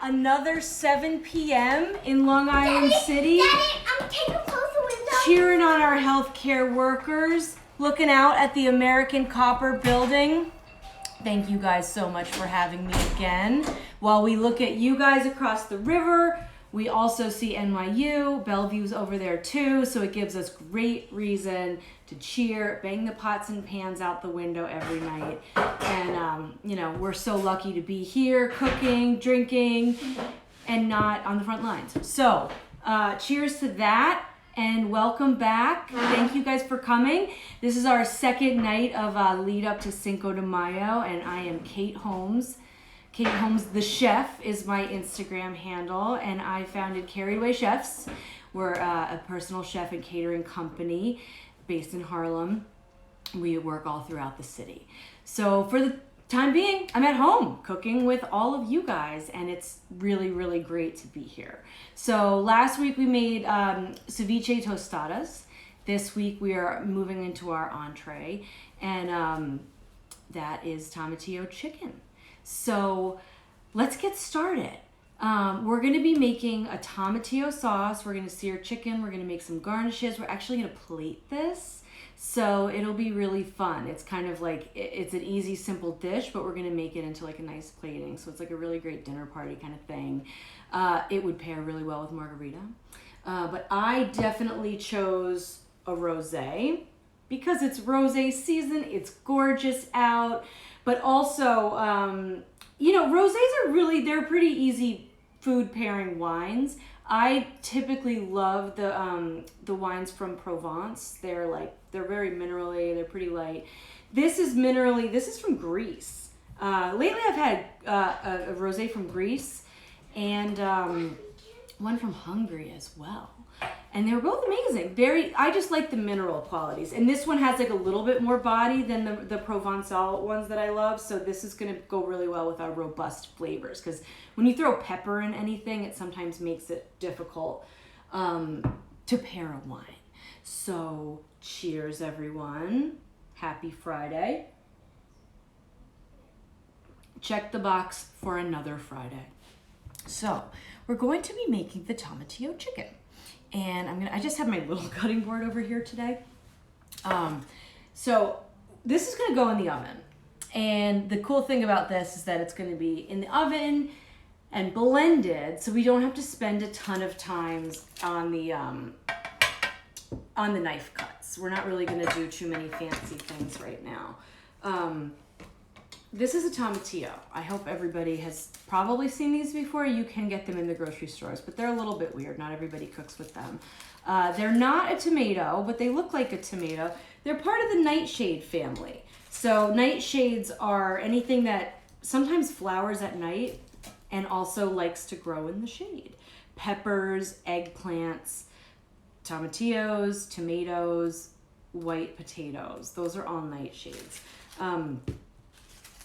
Another 7 p.m. in Long Island City. Daddy, I'm taking a closer window. Cheering on our healthcare workers, looking out at the American Copper building. Thank you guys so much for having me again. While we look at you guys across the river, we also see NYU. Bellevue's over there too, so it gives us great reason to cheer, bang the pots and pans out the window every night. And, we're so lucky to be here cooking, drinking, and not on the front lines. So, cheers to that. And welcome back. Thank you guys for coming. This is our second night of lead up to Cinco de Mayo, and I am Kate Holmes. Kate Holmes the Chef is my Instagram handle, and I founded Carried Away Chefs. We're a personal chef and catering company based in Harlem. We work all throughout the city. So for the time being, I'm at home cooking with all of you guys, and it's really, really great to be here. So last week we made ceviche tostadas. This week we are moving into our entree, and that is Tomatillo Chicken. So let's get started. We're going to be making a tomatillo sauce. We're going to sear chicken. We're going to make some garnishes. We're actually going to plate this. So it'll be really fun. It's kind of like, it's an easy, simple dish, but we're going to make it into like a nice plating. So it's like a really great dinner party kind of thing. It would pair really well with margarita. But I definitely chose a rosé because it's rosé season. It's gorgeous out. But also, rosés are really, they're pretty easy food pairing wines. I typically love the wines from Provence. They're very minerally, they're pretty light. This is minerally, this is from Greece. Lately I've had a rosé from Greece and one from Hungary as well. And they were both amazing. I just like the mineral qualities. And this one has like a little bit more body than the Provençal ones that I love. So this is gonna go really well with our robust flavors. Because when you throw pepper in anything, it sometimes makes it difficult to pair a wine. So cheers, everyone. Happy Friday. Check the box for another Friday. So we're going to be making the Tomatillo Chicken. And I just have my little cutting board over here today. So this is gonna go in the oven. And the cool thing about this is that it's gonna be in the oven and blended, so we don't have to spend a ton of time on the knife cuts. We're not really gonna do too many fancy things right now. This is a tomatillo. I hope everybody has probably seen these before. You can get them in the grocery stores, but they're a little bit weird. Not everybody cooks with them. They're not a tomato, but they look like a tomato. They're part of the nightshade family. So nightshades are anything that sometimes flowers at night and also likes to grow in the shade. Peppers, eggplants, tomatillos, tomatoes, white potatoes. Those are all nightshades.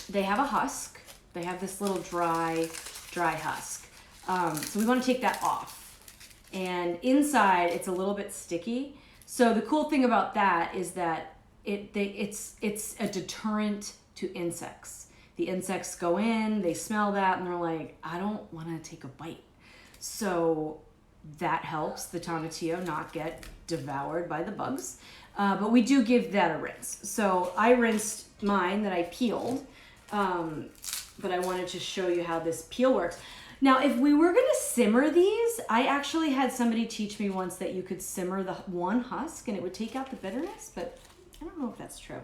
They have a husk. They have this little dry husk. So we want to take that off. And inside, it's a little bit sticky. So the cool thing about that is that it's a deterrent to insects. The insects go in, they smell that, and they're like, I don't want to take a bite. So that helps the tomatillo not get devoured by the bugs. But we do give that a rinse. So I rinsed mine that I peeled. But I wanted to show you how this peel works. Now, if we were gonna simmer these, I actually had somebody teach me once that you could simmer the one husk and it would take out the bitterness, but I don't know if that's true.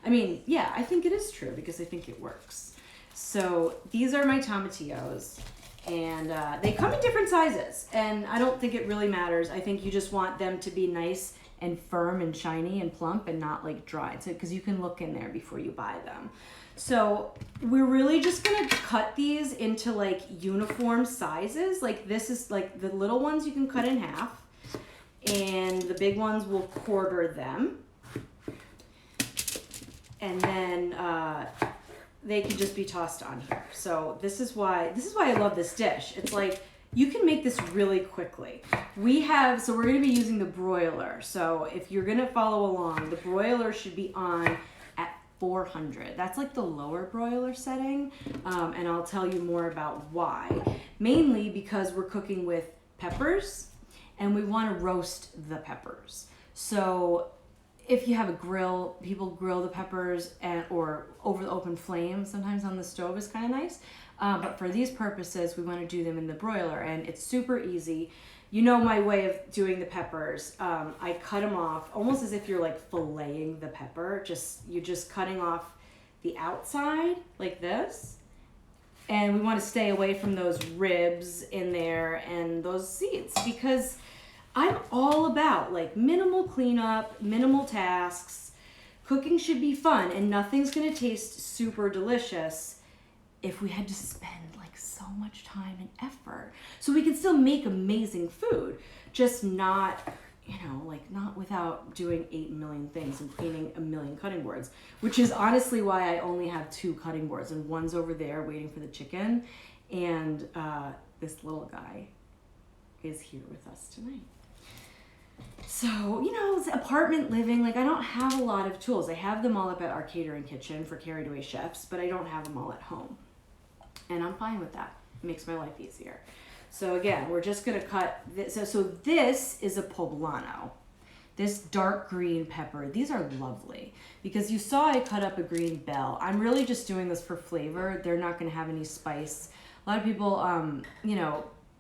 I mean, yeah, I think it is true because I think it works. So these are my tomatillos, and they come in different sizes, and I don't think it really matters. I think you just want them to be nice and firm and shiny and plump and not like dried, so because you can look in there before you buy them. So we're really just gonna cut these into like uniform sizes. Like this is like the little ones you can cut in half, and the big ones we'll quarter them. And then they can just be tossed on here. So this is why I love this dish. It's like you can make this really quickly. So we're gonna be using the broiler. So if you're gonna follow along, the broiler should be on at 400. That's like the lower broiler setting, and I'll tell you more about why. Mainly because we're cooking with peppers, and we want to roast the peppers. So if you have a grill, people grill the peppers or over the open flame. Sometimes on the stove is kind of nice. But for these purposes, we want to do them in the broiler, and it's super easy. You know my way of doing the peppers. I cut them off almost as if you're like filleting the pepper. You're just cutting off the outside like this. And we want to stay away from those ribs in there and those seeds, because I'm all about like minimal cleanup, minimal tasks. Cooking should be fun, and nothing's going to taste super delicious if we had to spend like so much time and effort. So we can still make amazing food, just not, not without doing 8 million things and cleaning a million cutting boards, which is honestly why I only have 2 cutting boards, and one's over there waiting for the chicken, and this little guy is here with us tonight. So, it's apartment living. Like, I don't have a lot of tools. I have them all up at our catering kitchen for carried away chefs, but I don't have them all at home. And I'm fine with that. It makes my life easier. So again, we're just going to cut this. So this is a poblano. This dark green pepper. These are lovely because you saw I cut up a green bell. I'm really just doing this for flavor. They're not going to have any spice. A lot of people,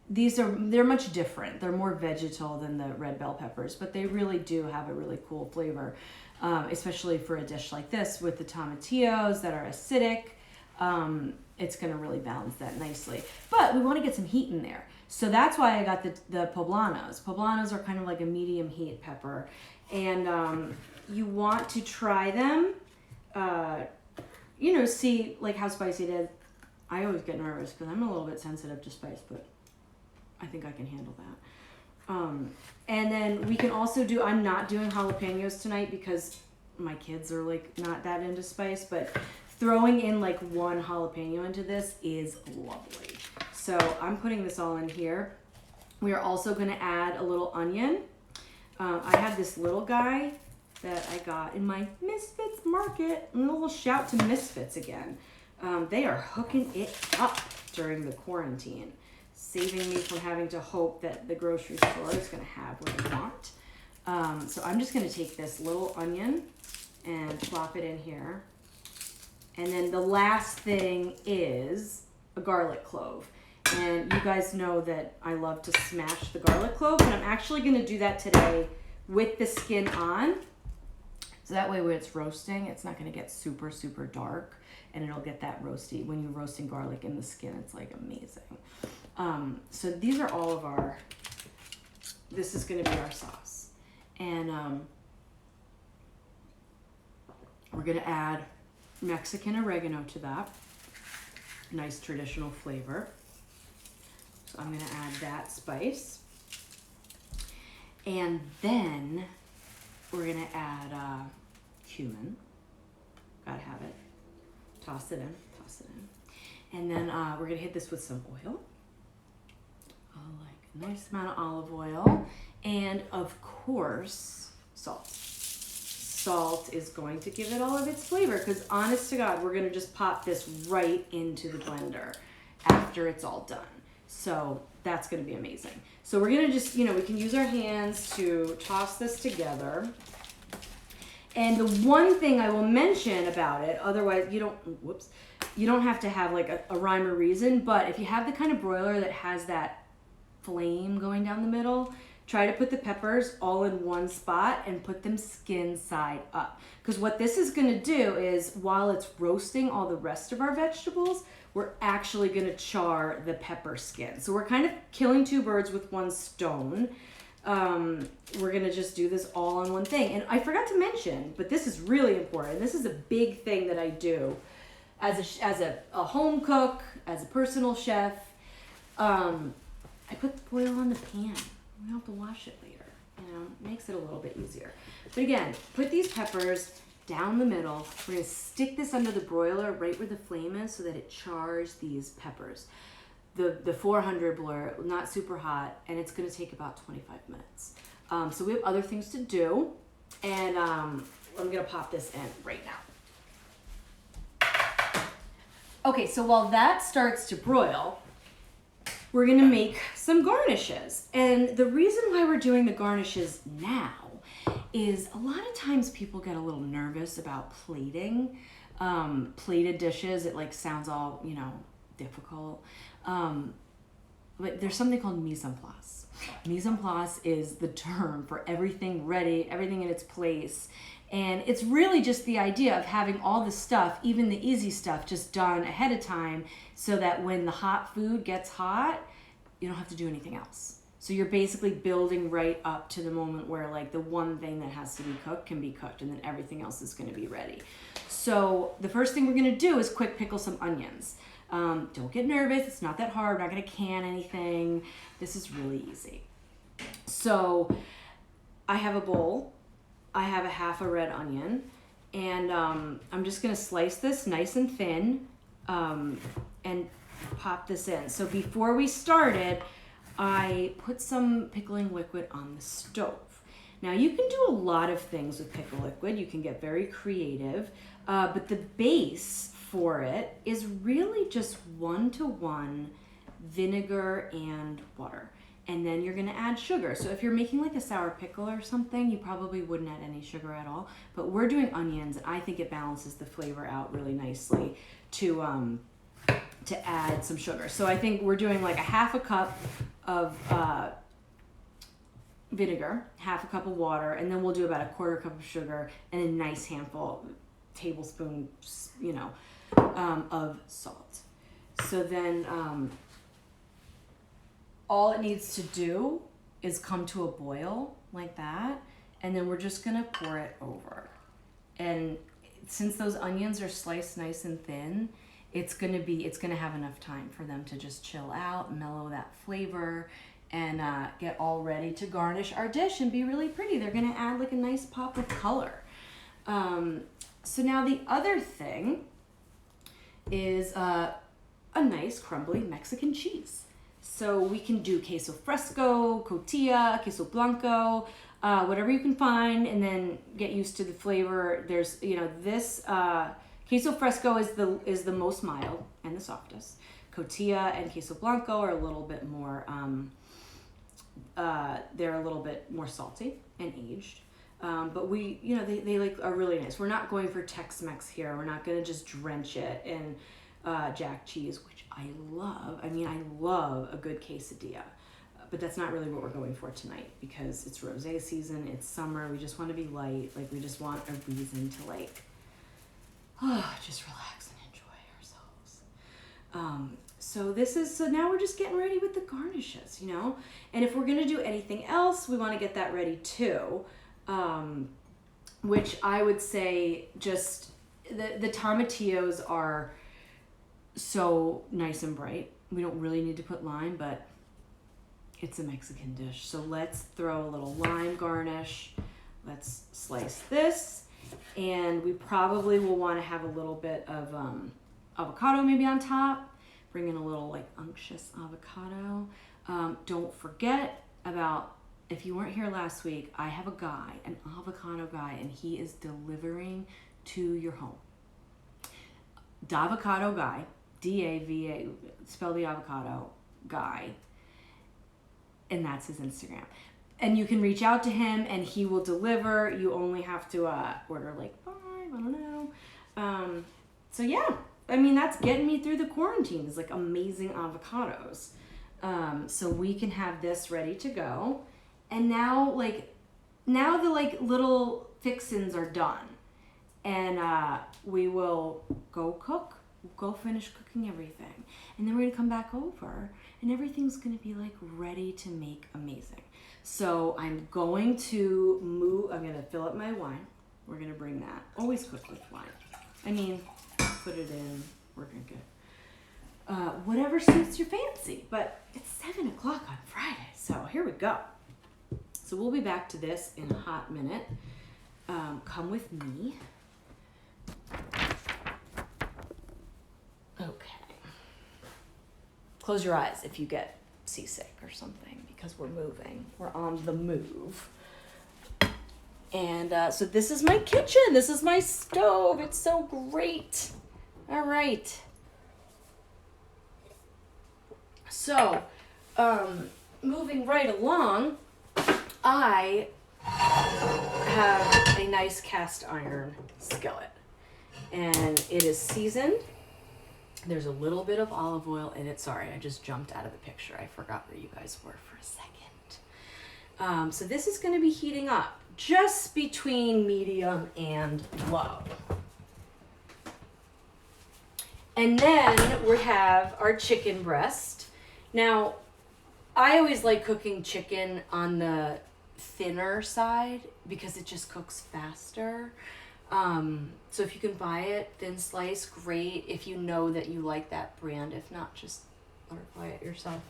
they're much different. They're more vegetal than the red bell peppers, but they really do have a really cool flavor, especially for a dish like this with the tomatillos that are acidic. It's going to really balance that nicely. But we want to get some heat in there. So that's why I got the poblanos. Poblanos are kind of like a medium heat pepper. And you want to try them, see like how spicy it is. I always get nervous because I'm a little bit sensitive to spice, but I think I can handle that. And then we can also I'm not doing jalapenos tonight because my kids are like not that into spice, but throwing in like 1 jalapeno into this is lovely. So I'm putting this all in here. We are also going to add a little onion. I have this little guy that I got in my Misfits market. A little shout to Misfits again. They are hooking it up during the quarantine, saving me from having to hope that the grocery store is going to have what I want. So I'm just going to take this little onion and plop it in here. And then the last thing is a garlic clove. And you guys know that I love to smash the garlic clove, but I'm actually going to do that today with the skin on. So that way when it's roasting, it's not going to get super, super dark, and it'll get that roasty. When you're roasting garlic in the skin, it's like amazing. So these are all of this is going to be our sauce. And we're going to add Mexican oregano to that. Nice traditional flavor. So I'm going to add that spice. And then we're going to add cumin. Gotta have it. Toss it in. And then we're going to hit this with some oil. Like a nice amount of olive oil. And of course, salt. Salt is going to give it all of its flavor, because honest to God, we're going to just pop this right into the blender after it's all done. So that's going to be amazing. So we're going to just, we can use our hands to toss this together. And the one thing I will mention about it, otherwise you don't have to have like a rhyme or reason, but if you have the kind of broiler that has that flame going down the middle, try to put the peppers all in one spot and put them skin side up. Because what this is going to do is, while it's roasting all the rest of our vegetables, we're actually going to char the pepper skin. So we're kind of killing 2 birds with 1 stone. We're going to just do this all on one thing. And I forgot to mention, but this is really important. This is a big thing that I do as a home cook, as a personal chef. I put the oil on the pan. We don't have to wash it later. It makes it a little bit easier. But again, put these peppers down the middle. We're going to stick this under the broiler right where the flame is so that it chars these peppers. The 400 broiler, not super hot, and it's going to take about 25 minutes. So we have other things to do, and I'm going to pop this in right now. Okay, so while that starts to broil, we're gonna make some garnishes. And the reason why we're doing the garnishes now is a lot of times people get a little nervous about plating. Plated dishes, it like sounds all, you know, difficult. But there's something called mise en place. Mise en place is the term for everything ready, everything in its place. And it's really just the idea of having all the stuff, even the easy stuff, just done ahead of time so that when the hot food gets hot, you don't have to do anything else. So you're basically building right up to the moment where like the one thing that has to be cooked can be cooked and then everything else is going to be ready. So the first thing we're going to do is quick pickle some onions. Don't get nervous. It's not that hard. We're not going to can anything. This is really easy. So I have a bowl. I have a half a red onion, and I'm just going to slice this nice and thin and pop this in. So before we started, I put some pickling liquid on the stove. Now you can do a lot of things with pickle liquid. You can get very creative, but the base for it is really just 1-to-1 vinegar and water. And then you're gonna add sugar. So if you're making like a sour pickle or something, you probably wouldn't add any sugar at all. But we're doing onions, and I think it balances the flavor out really nicely to add some sugar. So I think we're doing like a half a cup of vinegar, half a cup of water, and then we'll do about a quarter cup of sugar and a nice handful, tablespoon, you know, of salt. So then all it needs to do is come to a boil like that, and then we're just gonna pour it over. And since those onions are sliced nice and thin, it's gonna have enough time for them to just chill out, mellow that flavor, and get all ready to garnish our dish and be really pretty. They're gonna add like a nice pop of color. So now the other thing is a nice crumbly Mexican cheese. So we can do queso fresco, cotija, queso blanco, whatever you can find, and then get used to the flavor. There's, you know, this queso fresco is the most mild and the softest. Cotija and queso blanco are a little bit more, they're a little bit more salty and aged. But we, you know, they like are really nice. We're not going for Tex-Mex here. We're not gonna just drench it in jack cheese, which I love. I mean, I love a good quesadilla, but that's not really what we're going for tonight because it's rosé season, it's summer, we just want to be light, like we just want a reason to like, just relax and enjoy ourselves. So now we're just getting ready with the garnishes, you know? And if we're gonna do anything else, we wanna get that ready too, which I would say just, the tomatillos are so nice and bright. We don't really need to put lime, but it's a Mexican dish. So let's throw a little lime garnish. Let's slice this. And we probably will want to have a little bit of avocado maybe on top. Bring in a little like unctuous avocado. Don't forget about, if you weren't here last week, I have a guy, an avocado guy, and he is delivering to your home. Davocado guy. D-A-V-A, spell the avocado, guy. And that's his Instagram. And you can reach out to him and he will deliver. You only have to order like 5, I don't know. So yeah, I mean, that's getting me through the quarantine. It's like amazing avocados. So we can have this ready to go. And now the like little fixins are done. And we will go finish cooking everything, and then we're gonna come back over and everything's gonna be like ready to make amazing. So I'm going to fill up my wine. We're gonna bring that. Always cook with wine. I mean, put it in, we're gonna get whatever suits your fancy, but it's 7 o'clock on Friday, so here we go. So we'll be back to this in a hot minute. Come with me. Okay. Close your eyes if you get seasick or something because we're moving. We're on the move. And so this is my kitchen. This is my stove. It's so great. All right. So, moving right along, I have a nice cast iron skillet. And it is seasoned. There's a little bit of olive oil in it. Sorry, I just jumped out of the picture. I forgot where you guys were for a second. So this is going to be heating up just between medium and low. And then we have our chicken breast. Now, I always like cooking chicken on the thinner side because it just cooks faster. So if you can buy it thin slice, great. If you know that you like that brand, if not, just buy it yourself.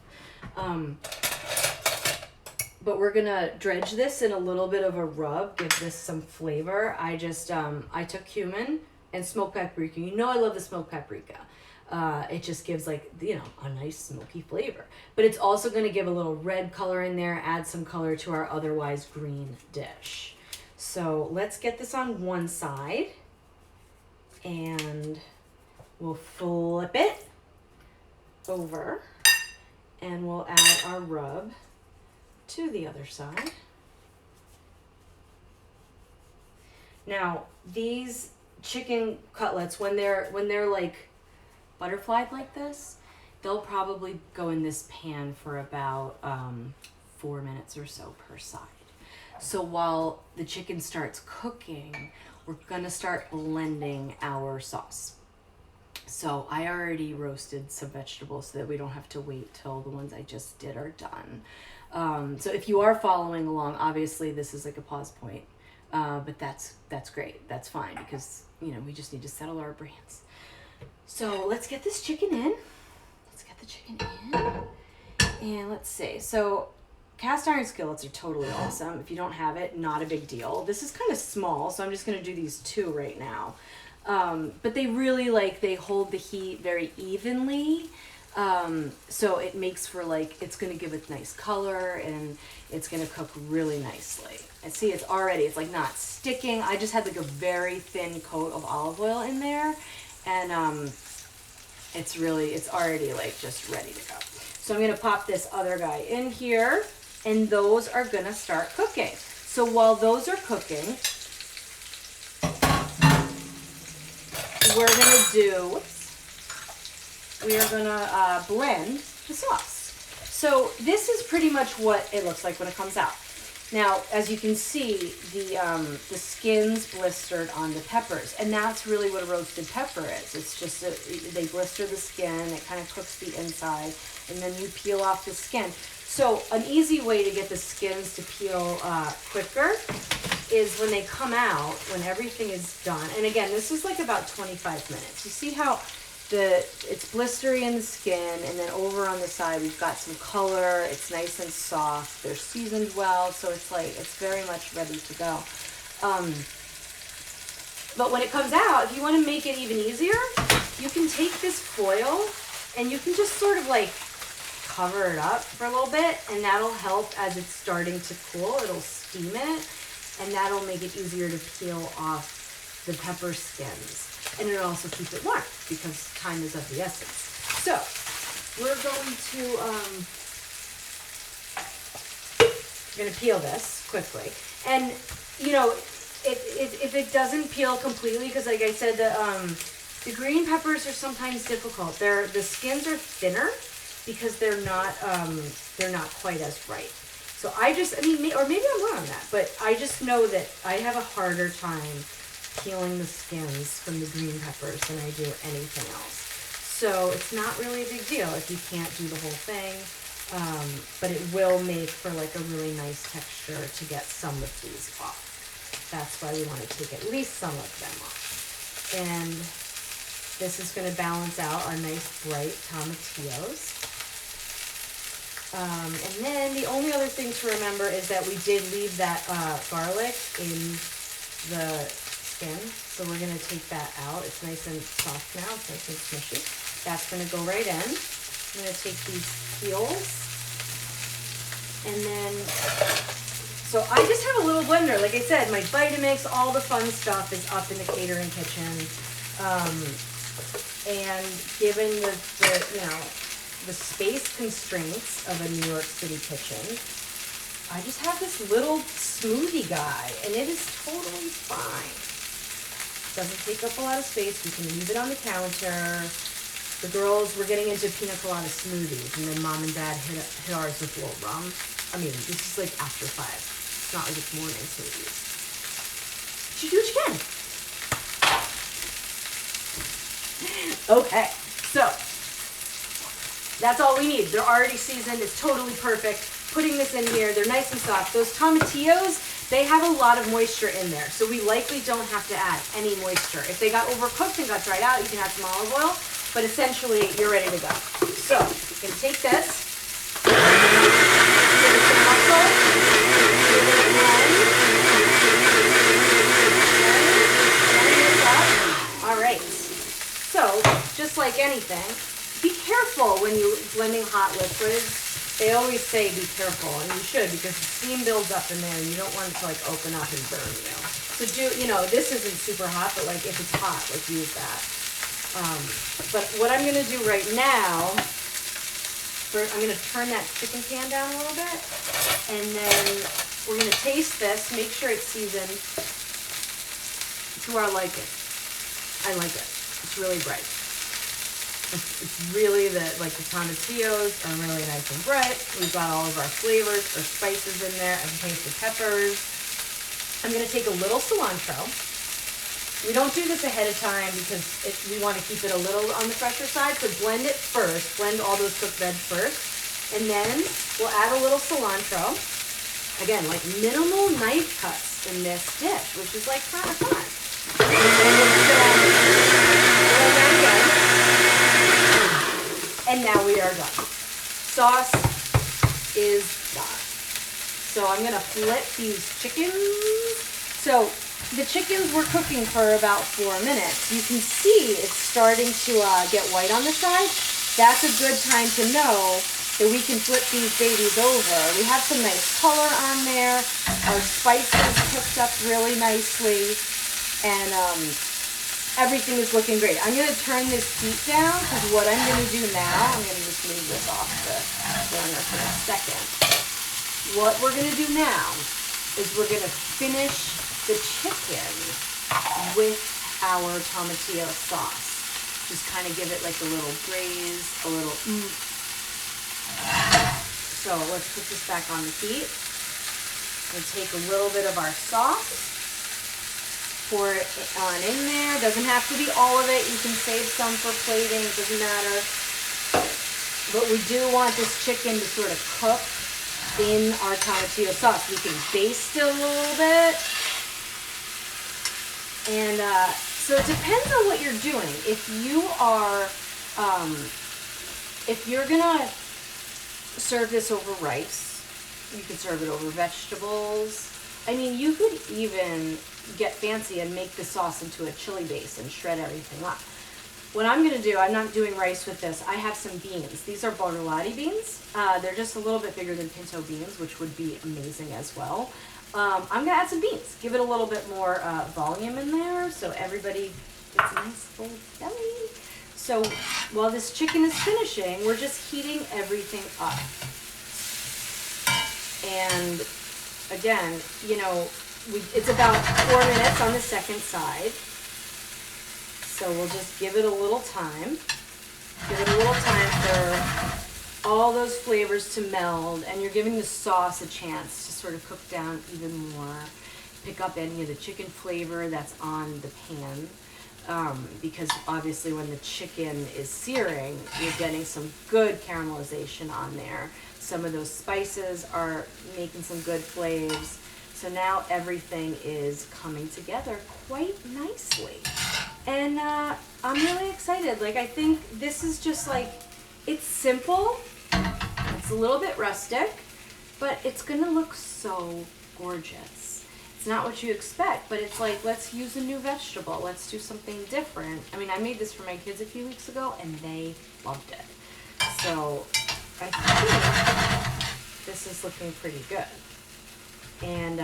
But we're gonna dredge this in a little bit of a rub, give this some flavor. I just, I took cumin and smoked paprika. You know I love the smoked paprika. It just gives like, you know, a nice smoky flavor. But it's also gonna give a little red color in there, add some color to our otherwise green dish. So let's get this on one side and we'll flip it over and we'll add our rub to the other side. Now, these chicken cutlets, when they're like butterflied like this, they'll probably go in this pan for about 4 minutes or so per side. So while the chicken starts cooking, we're gonna start blending our sauce. So I already roasted some vegetables so that we don't have to wait till the ones I just did are done. So if you are following along, obviously this is like a pause point, but that's great. That's fine because, you know, we just need to settle our brains. So let's get this chicken in. Let's get the chicken in. And let's see. So cast iron skillets are totally awesome. If you don't have it, not a big deal. This is kind of small, so I'm just going to do these 2 right now. But they really they hold the heat very evenly. So it makes for it's going to give it nice color and it's going to cook really nicely. And see, it's like not sticking. I just had like a very thin coat of olive oil in there. And it's already just ready to go. So I'm going to pop this other guy in here. And those are going to start cooking. So while those are cooking, we are going to blend the sauce. So this is pretty much what it looks like when it comes out. Now, as you can see, the skin's blistered on the peppers. And that's really what a roasted pepper is. It's just they blister the skin, it kind of cooks the inside, and then you peel off the skin. So an easy way to get the skins to peel quicker is when they come out, when everything is done. And again, this is like about 25 minutes. You see how it's blistery in the skin, and then over on the side we've got some color. It's nice and soft. They're seasoned well, so it's very much ready to go. But when it comes out, if you want to make it even easier, you can take this foil and you can just sort of cover it up for a little bit, and that'll help as it's starting to cool. It'll steam it, and that'll make it easier to peel off the pepper skins. And it'll also keep it warm because time is of the essence. So we're going to peel this quickly. And, you know, if it doesn't peel completely, because like I said, the green peppers are sometimes difficult. The skins are thinner because they're not quite as ripe. So or maybe I'm wrong on that, but I just know that I have a harder time peeling the skins from the green peppers than I do anything else. So it's not really a big deal if you can't do the whole thing, but it will make for a really nice texture to get some of these off. That's why we want to take at least some of them off. And this is going to balance out our nice bright tomatillos. And then the only other thing to remember is that we did leave that garlic in the skin. So we're going to take that out. It's nice and soft now. It's nice and smushy. That's going to go right in. I'm going to take these peels. And then, so I just have a little blender. Like I said, my Vitamix, all the fun stuff is up in the catering kitchen. And given the the space constraints of a New York City kitchen, I just have this little smoothie guy, and it is totally fine. Doesn't take up a lot of space. We can leave it on the counter. The girls were getting into pina colada smoothies, and then mom and dad hit ours with a little rum. I mean, this is like after 5. It's not like it's morning smoothies. You do what you can. Okay, so that's all we need. They're already seasoned. It's totally perfect. Putting this in here, they're nice and soft. Those tomatillos, they have a lot of moisture in there, so we likely don't have to add any moisture. If they got overcooked and got dried out, you can add some olive oil, but essentially you're ready to go. So you can take this, give it some muscle, give it a blend. All right. So just like anything, be careful when you're blending hot liquids. They always say be careful, and you should, because the steam builds up in there and you don't want it to like open up and burn you. So this isn't super hot, but like if it's hot, like use that. But what I'm gonna do right now, I'm gonna turn that chicken pan down a little bit, and then we're gonna taste this, make sure it's seasoned to our liking. I like it. It's really bright. It's really the tomatillos are really nice and bright. We've got all of our flavors, our spices in there. I can taste the peppers. I'm gonna take a little cilantro. We don't do this ahead of time because we want to keep it a little on the fresher side. So blend it first. Blend all those cooked veg first, and then we'll add a little cilantro. Again, like minimal knife cuts in this dish, which is like kind of fun. And then and now we are done. Sauce is done. So I'm gonna flip these chickens. So the chickens were cooking for about 4 minutes. You can see it's starting to get white on the side. That's a good time to know that we can flip these babies over. We have some nice color on there. Our spices cooked up really nicely. And everything is looking great. I'm going to turn this heat down because what I'm going to do now, I'm going to just move this off the burner for a second. What we're going to do now is we're going to finish the chicken with our tomatillo sauce. Just kind of give it like a little braise, a little So let's put this back on the heat. We'll take a little bit of our sauce, pour it on in there. Doesn't have to be all of it. You can save some for plating. It doesn't matter. But we do want this chicken to sort of cook in our tomatillo sauce. We can baste it a little bit. And so it depends on what you're doing. If you're gonna serve this over rice, you could serve it over vegetables. I mean, you could even get fancy and make the sauce into a chili base and shred everything up. What I'm going to do, I'm not doing rice with this. I have some beans. These are borlotti beans. They're just a little bit bigger than pinto beans, which would be amazing as well. I'm going to add some beans. Give it a little bit more volume in there so everybody gets a nice full belly. So while this chicken is finishing, we're just heating everything up. And again, it's about 4 minutes on the second side. So we'll just give it a little time. Give it a little time for all those flavors to meld, and you're giving the sauce a chance to sort of cook down even more. Pick up any of the chicken flavor that's on the pan. Because obviously when the chicken is searing, you're getting some good caramelization on there. Some of those spices are making some good flavors. So now everything is coming together quite nicely. And I'm really excited. Like, I think this is just like, it's simple. It's a little bit rustic, but it's gonna look so gorgeous. It's not what you expect, but it's like, let's use a new vegetable. Let's do something different. I mean, I made this for my kids a few weeks ago and they loved it. So I think this is looking pretty good. And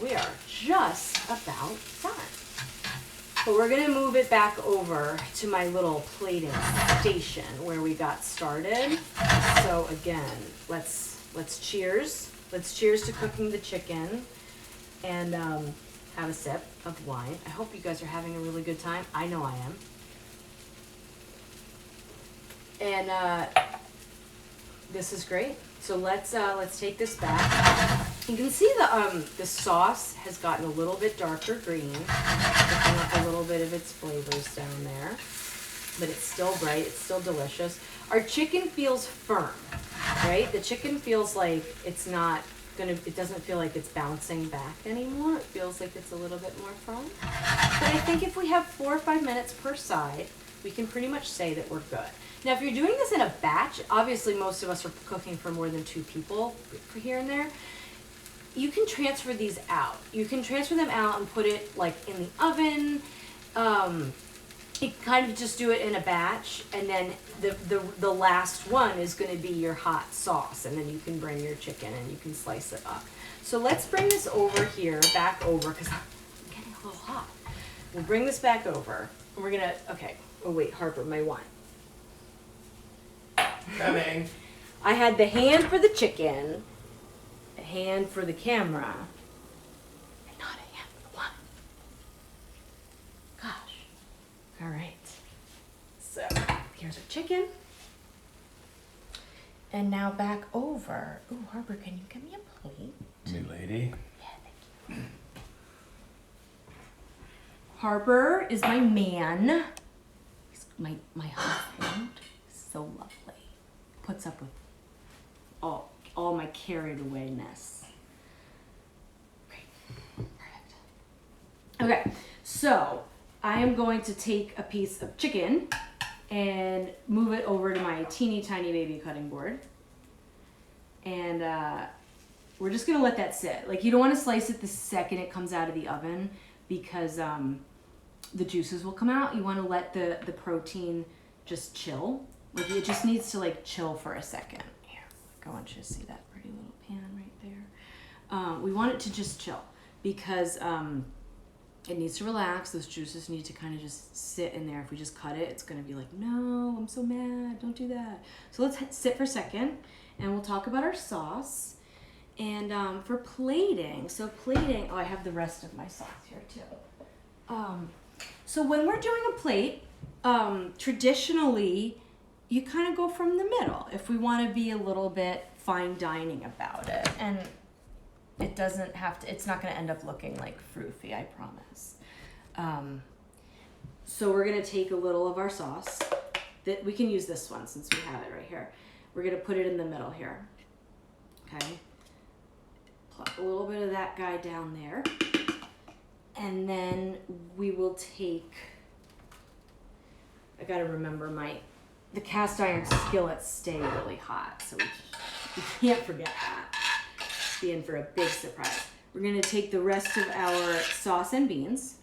we are just about done. But we're gonna move it back over to my little plating station where we got started. So again, let's cheers. Let's cheers to cooking the chicken and have a sip of wine. I hope you guys are having a really good time. I know I am. And this is great. So let's take this back. You can see the sauce has gotten a little bit darker green, picking up a little bit of its flavors down there, but it's still bright. It's still delicious. Our chicken feels firm, right? The chicken feels like it's not gonna. It doesn't feel like it's bouncing back anymore. It feels like it's a little bit more firm. But I think if we have 4 or 5 minutes per side, we can pretty much say that we're good. Now, if you're doing this in a batch, obviously most of us are cooking for more than 2 people for here and there. You can transfer these out. You can transfer them out and put it like in the oven. You kind of just do it in a batch, and then the last one is going to be your hot sauce, and then you can bring your chicken and you can slice it up. So let's bring this over here, back over, because I'm getting a little hot. We'll bring this back over, and we're gonna. Okay. Oh wait, Harper, my wine. Coming. I had the hand for the chicken, a hand for the camera, and not a hand for the wine. Gosh. All right. So here's our chicken. And now back over. Ooh, Harper, can you give me a plate? Me lady. Yeah, thank you. Harper is my man. He's my husband. So lovely. Puts up with all my carried awayness. Great. Perfect. Okay, so I am going to take a piece of chicken and move it over to my teeny tiny baby cutting board. And we're just gonna let that sit. Like, you don't wanna slice it the second it comes out of the oven because the juices will come out. You wanna let the protein just chill. Like, it just needs to like chill for a second. Here, I want you to see that pretty little pan right there. We want it to just chill because it needs to relax. Those juices need to kind of just sit in there. If we just cut it, it's gonna be like, no, I'm so mad, don't do that. So let's sit for a second and we'll talk about our sauce. And for plating, oh, I have the rest of my sauce here too. So when we're doing a plate, traditionally, you kind of go from the middle if we want to be a little bit fine dining about it. And it doesn't have to, it's not going to end up looking like froofy, I promise. So we're going to take a little of our sauce. That we can use this one since we have it right here. We're going to put it in the middle here. Okay. Plop a little bit of that guy down there. And then we will take, I got to remember the cast iron skillets stay really hot, so we can't forget that. Be in for a big surprise. We're gonna take the rest of our sauce and beans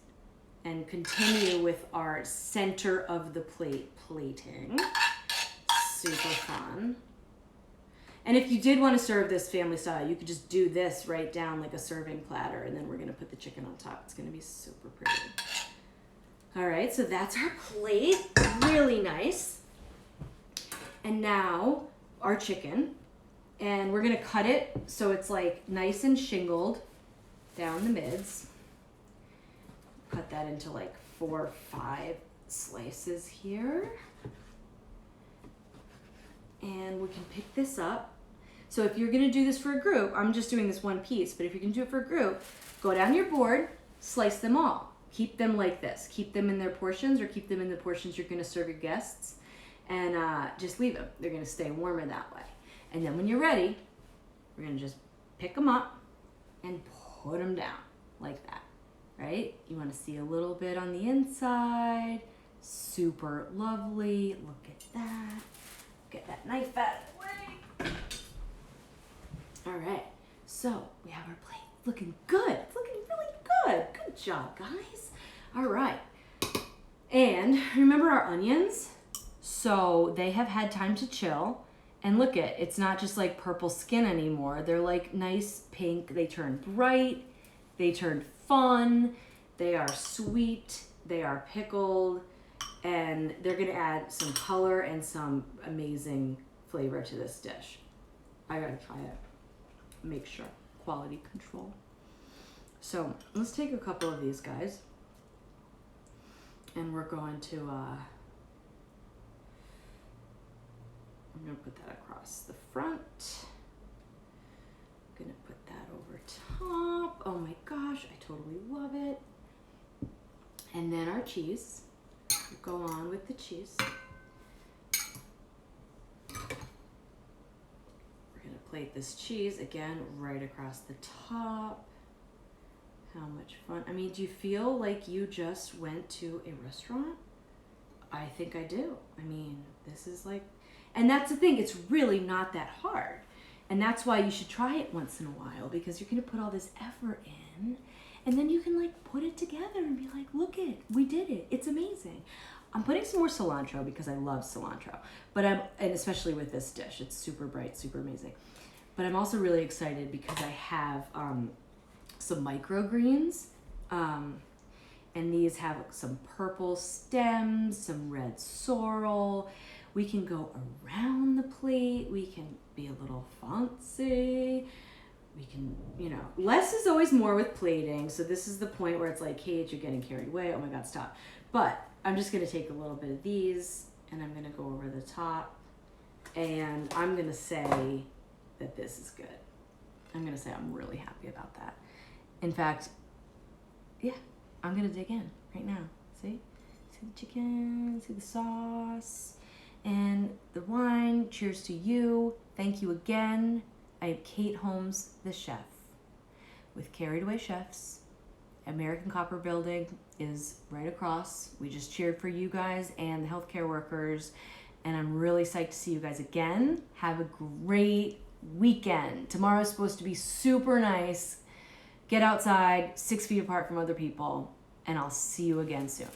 and continue with our center of the plate plating. Super fun. And if you did want to serve this family style, you could just do this right down like a serving platter, and then we're gonna put the chicken on top. It's gonna be super pretty. All right, so that's our plate, really nice. And now our chicken, and we're gonna cut it so it's like nice and shingled down the mids. Cut that into like 4 or 5 slices here. And we can pick this up. So if you're gonna do this for a group, I'm just doing this one piece, but if you're gonna do it for a group, go down your board, slice them all. Keep them like this. Keep them in their portions or keep them in the portions you're gonna serve your guests. And just leave them. They're gonna stay warmer that way. And then when you're ready, we're gonna just pick them up and put them down like that, right? You wanna see a little bit on the inside. Super lovely. Look at that. Get that knife out of the way. All right, so we have our plate. Looking good. It's looking really good. Good job, guys. All right. And remember our onions? So they have had time to chill. And look it's not just like purple skin anymore. They're like nice pink. They turn bright. They turn fun. They are sweet. They are pickled, and they're gonna add some color and some amazing flavor to this dish. I gotta try it. Make sure. Quality control. So let's take a couple of these guys, and we're going to I'm gonna put that across the front. Gonna put that over top. Oh my gosh, I totally love it. And then our cheese. Go on with the cheese. We're gonna plate this cheese again right across the top. How much fun. I mean, do you feel like you just went to a restaurant? I think I do. I mean, this is like, and that's the thing, it's really not that hard. And that's why you should try it once in a while, because you're gonna put all this effort in, and then you can like put it together and be like, look it, we did it, it's amazing. I'm putting some more cilantro because I love cilantro, and especially with this dish, it's super bright, super amazing. But I'm also really excited because I have some microgreens, and these have some purple stems, some red sorrel. We can go around the plate. We can be a little fancy. We can, less is always more with plating. So this is the point where it's like, Kate, you're getting carried away. Oh my God, stop. But I'm just gonna take a little bit of these and I'm gonna go over the top, and I'm gonna say that this is good. I'm gonna say I'm really happy about that. In fact, yeah, I'm gonna dig in right now. See the chicken, see the sauce, and the wine. Cheers to you. Thank you again. I am Kate Holmes, the chef, with Carried Away Chefs. American Copper Building is right across. We just cheered for you guys and the healthcare workers, and I'm really psyched to see you guys again. Have a great weekend. Tomorrow's supposed to be super nice. Get outside, 6 feet apart from other people, and I'll see you again soon.